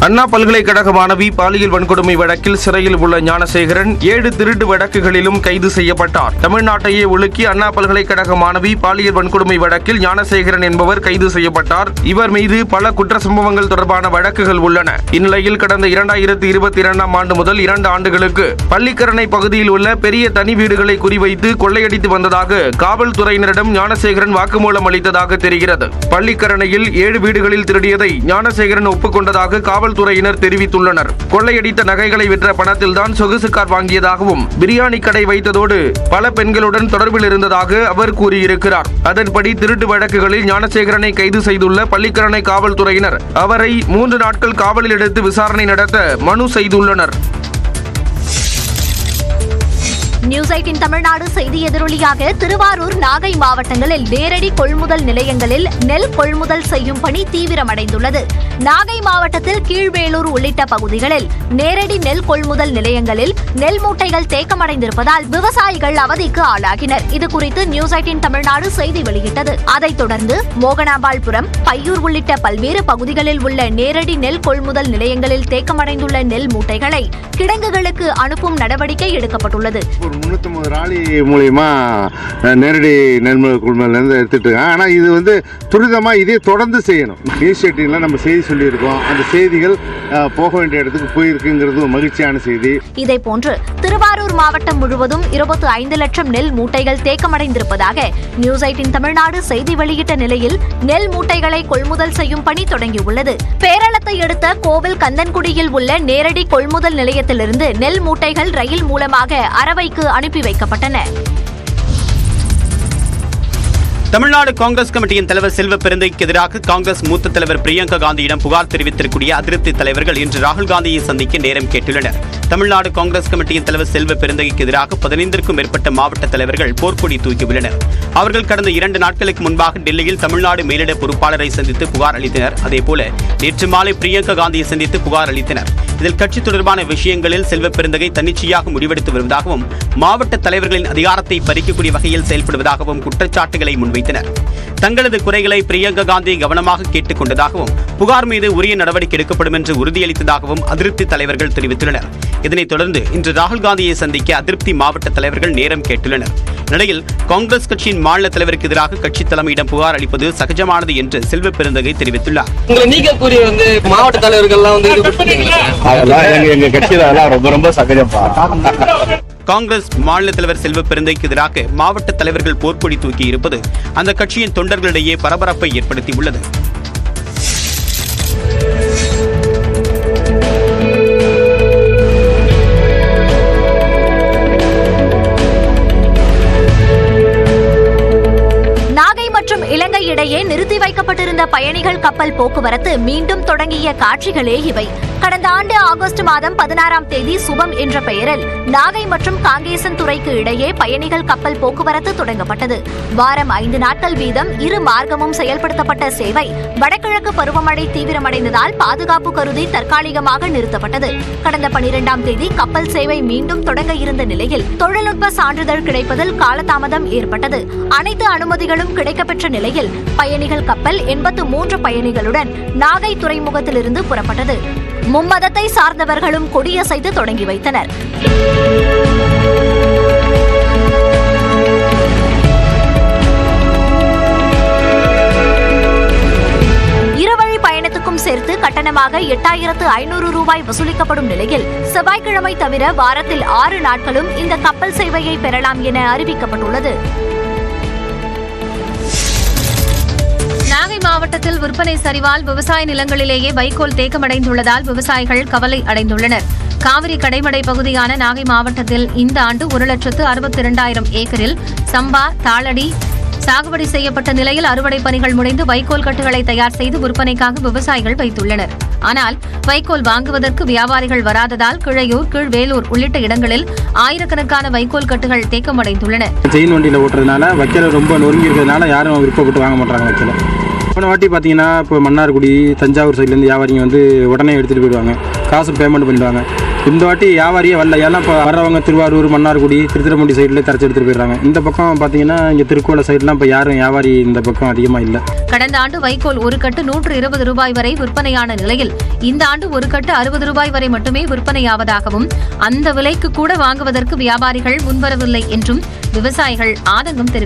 அண்ணா பல்கலைக்கழக மாணவி பாலியல் வன்கொடுமை வழக்கில் சிறையில் உள்ள ஞானசேகரன் 7 திருட்டு வழக்குகளிலும் கைது செய்யப்பட்டார். தமிழ்நாட்டையே உலுக்கி அண்ணா பல்கலைக்கழக மாணவி பாலியல் வன்கொடுமை வழக்கில் ஞானசேகரன் என்பவர் கைது செய்யப்பட்டார். இவர் மீது பல குற்ற சம்பவங்கள் தொடர்பான வழக்குகள் உள்ளன. இந்நிலையில் கடந்த 2022ஆம் ஆண்டு முதல் 2 ஆண்டுகளுக்கு பள்ளிக்கரணை பகுதியில் உள்ள பெரிய தனி வீடுகளை குறிவைத்து கொள்ளையடித்து வந்ததாக காவல்துறையினரிடம் ஞானசேகரன் வாக்குமூலம் அளித்ததாக தெரிகிறது. பள்ளிக்கரணையில் 7 வீடுகளில் திருடியதை ஞானசேகரன் ஒப்புக்கொண்டதாக காவல்துறையினர் தெரிவித்துள்ளனர். கொள்ளையடித்த நகைகளை விற்ற பணத்தில்தான் சொகுசு கார் வாங்கியதாகவும் பிரியாணி கடை வைத்ததோடு பல பெண்களுடன் தொடர்பில் இருந்ததாக அவர் கூறியிருக்கிறார். அதன்படி திருட்டு வழக்குகளில் ஞானசேகரனை கைது செய்துள்ள பள்ளிக்கரணை காவல்துறையினர் அவரை 3 நாட்கள் காவலில் எடுத்து விசாரணை நடத்த மனு செய்துள்ளனர். நியூஸ் 18 தமிழ்நாடு செய்தி எதிரொலியாக திருவாரூர், நாகை மாவட்டங்களில் நேரடி கொள்முதல் நிலையங்களில் நெல் கொள்முதல் செய்யும் பணி தீவிரமடைந்துள்ளது. நாகை மாவட்டத்தில் கீழ்வேலூர் உள்ளிட்ட பகுதிகளில் நேரடி நெல் கொள்முதல் நிலையங்களில் நெல் மூட்டைகள் தேக்கமடைந்திருப்பதால் விவசாயிகள் அவதிக்கு ஆளாகினர். இதுகுறித்து நியூஸ் 18 தமிழ்நாடு செய்தி வெளியிட்டது. அதைத் தொடர்ந்து மோகனாம்பாள்புரம், பையூர் உள்ளிட்ட பல்வேறு பகுதிகளில் உள்ள நேரடி நெல் கொள்முதல் நிலையங்களில் தேக்கமடைந்துள்ள நெல் மூட்டைகளை கிடங்குகளுக்கு அனுப்பும் நடவடிக்கை எடுக்கப்பட்டுள்ளது. 350 ராலி மூலியமா நேரடி நெல் கொள்முதல் எடுத்துட்டு இருக்காங்க. ஆனால் இது துரிதமாக இதே தொடர்ந்து செய்யணும். நியூஸ் 18ல நம்ம செய்தி சொல்லியிருக்கோம். அந்த செய்திகள் போக வேண்டிய இடத்துக்கு போயிருக்குங்கிறது மகிழ்ச்சியான செய்தி. இதே போன்று திருவாரூர் மாவட்டம் முழுவதும் 25 லட்சம் நெல் மூட்டைகள் தேக்கமடைந்திருப்பதாக நியூஸ் 18 தமிழ்நாடு செய்தி வெளியிட்ட நிலையில் நெல் மூட்டைகளை கொள்முதல் செய்யும் பணி தொடங்கியுள்ளது. பேரளத்தை அடுத்த கோவில் கந்தன்குடியில் உள்ள நேரடி கொள்முதல் நிலையத்திலிருந்து நெல் மூட்டைகள் ரயில் மூலமாக அரவைக்கு அனுப்பி வைக்கப்பட்டன. தமிழ்நாடு காங்கிரஸ் கமிட்டியின் தலைவர் செல்வ பெருந்தைக்கு எதிராக காங்கிரஸ் மூத்த தலைவர் பிரியங்கா காந்தியிடம் புகார் தெரிவித்திருக்கூடிய அதிருப்தி தலைவர்கள் இன்று ராகுல் காந்தியை சந்திக்க நேரம் கேட்டுள்ளனர். தமிழ்நாடு காங்கிரஸ் கமிட்டியின் தலைவர் செல்வ பெருந்தைக்கு எதிராக 15க்கும் மேற்பட்ட மாவட்ட தலைவர்கள் போர்க்கொடி தூக்கியுள்ளனர். அவர்கள் கடந்த 2 நாட்களுக்கு முன்பாக டெல்லியில் தமிழ்நாடு மேலிட பொறுப்பாளரை சந்தித்து புகார் அளித்தனர். அதேபோல நேற்று மாலை பிரியங்கா காந்தியை சந்தித்து புகார் அளித்தனர். இதில் கட்சி தொடர்பான விஷயங்களில் செல்வ பெருந்தகை தன்னிச்சையாக முடிவெடுத்து வருவதாகவும் மாவட்ட தலைவர்களின் அதிகாரத்தை பறிக்கக்கூடிய வகையில் செயல்படுவதாகவும் குற்றச்சாட்டுகளை முன்வைத்தனர். தங்களது குறைகளை பிரியங்கா காந்தி கவனமாக கேட்டுக் கொண்டதாகவும் புகார் மீது உரிய நடவடிக்கை எடுக்கப்படும் என்று உறுதியளித்ததாகவும் அதிருப்தி தலைவர்கள் தெரிவித்துள்ளனர். இதனைத் தொடர்ந்து இன்று ராகுல் காந்தியை சந்திக்க அதிருப்தி மாவட்ட தலைவர்கள் நேரம் கேட்டுள்ளனர். நிலையில் காங்கிரஸ் கட்சியின் மாநில தலைவருக்கு எதிராக கட்சி தலைமையிடம் புகார் அளிப்பது சகஜமானது என்று செல்வ பெருந்தகை தெரிவித்துள்ளார். மாவட்ட தலைவர்கள் ரொம்ப சகஜப்பா. காங்கிரஸ் மாநில தலைவர் செல்வ பெருந்தைக்கு எதிராக மாவட்ட தலைவர்கள் போர்க்கொடி தூக்கி இருப்பது அந்த கட்சியின் தொண்டர்களிடையே பரபரப்பை ஏற்படுத்தியுள்ளது. இலங்கை இடையே நிறுத்தி வைக்கப்பட்டிருந்த பயணிகள் கப்பல் போக்குவரத்து மீண்டும் தொடங்கிய காட்சிகளே இவை. கடந்த ஆண்டு ஆகஸ்ட் மாதம் 16ஆம் தேதி சுபம் என்ற பெயரில் நாகை மற்றும் காங்கேசன் துறைக்கு இடையே பயணிகள் கப்பல் போக்குவரத்து தொடங்கப்பட்டது. வாரம் 5 நாட்கள் வீதம் 2 மார்க்கமும் செயல்படுத்தப்பட்ட சேவை வடகிழக்கு பருவமழை தீவிரமடைந்ததால் பாதுகாப்பு கருதி தற்காலிகமாக நிறுத்தப்பட்டது. கடந்த 12ஆம் தேதி கப்பல் சேவை மீண்டும் தொடங்க இருந்த நிலையில் தொழில்நுட்ப சான்றிதழ் கிடைப்பதில் காலதாமதம் ஏற்பட்டது. அனைத்து அனுமதிகளும் கிடைக்கப்பெற்ற நிலையில் பயணிகள் கப்பல் 83 பயணிகளுடன் நாகை துறைமுகத்திலிருந்து புறப்பட்டது. மும்மதத்தை சார்ந்தவர்களும் கொடியசைத்து தொடங்கி வைத்தனர். இருவழி பயணத்துக்கும் சேர்த்து கட்டணமாக 8500 ரூபாய் வசூலிக்கப்படும் நிலையில் செவ்வாய்க்கிழமை தவிர வாரத்தில் 6 நாட்களும் இந்த கப்பல் சேவையை பெறலாம் என அறிவிக்கப்பட்டுள்ளது. நாகை மாவட்டத்தில் விற்பனை சரிவால் விவசாய நிலங்களிலேயே வைக்கோல் தேக்கமடைந்துள்ளதால் விவசாயிகள் கவலை அடைந்துள்ளனர். காவிரி கடைமடை பகுதியான நாகை மாவட்டத்தில் இந்த ஆண்டு 1,62,000 ஏக்கரில் சம்பா, தாளடி சாகுபடி செய்யப்பட்ட நிலையில் அறுவடை பணிகள் முடிந்து வைக்கோல் கட்டுகளை தயார் செய்து விற்பனைக்காக விவசாயிகள் வைத்துள்ளனர். ஆனால் வைக்கோல் வாங்குவதற்கு வியாபாரிகள் வராததால் கிழையூர், கீழ்வேலூர் உள்ளிட்ட இடங்களில் ஆயிரக்கணக்கான வைக்கோல் கட்டுகள் தேக்கமடைந்துள்ளன. செயின் வண்டியில் ஓட்டுறதுனால வைக்கல ரொம்ப நொறுங்கி இருக்கிறதுனால யாரும் விருப்பப்பட்டு வாங்க மாட்டாங்க வைக்கல. போன வாட்டி பார்த்தீங்கன்னா இப்போ மன்னார்குடி, தஞ்சாவூர் சைட்லேருந்து வியாபாரிங்க உடனே எடுத்துகிட்டு போயிடுவாங்க, காசு பேமெண்ட் பண்ணிடுவாங்க. இந்த வாட்டி வியாபாரியே வரல. ஏன்னா இப்போ வர்றவங்க திருவாரூர், மன்னார்குடி, திருத்துறைப்பூண்டி சைடில் தரச்சு எடுத்துகிட்டு போயிடுறாங்க. இந்த பக்கம் பார்த்தீங்கன்னா இங்கே திருக்கோளை சைட்லாம் இப்போ யாரும் வியாபாரி இந்த பக்கம் அதிகமாக இல்லை. கடந்த ஆண்டு வைக்கோல் ஒரு கட்டு 120 ரூபாய் வரை விற்பனையான நிலையில் இந்த ஆண்டு ஒரு கட்டு 60 ரூபாய் வரை மட்டுமே விற்பனையாவதாகவும் அந்த விலைக்கு கூட வாங்குவதற்கு வியாபாரிகள் முன்வரவில்லை என்றும் விவசாயிகள் ஆதங்கம் தெரிவித்தனர்.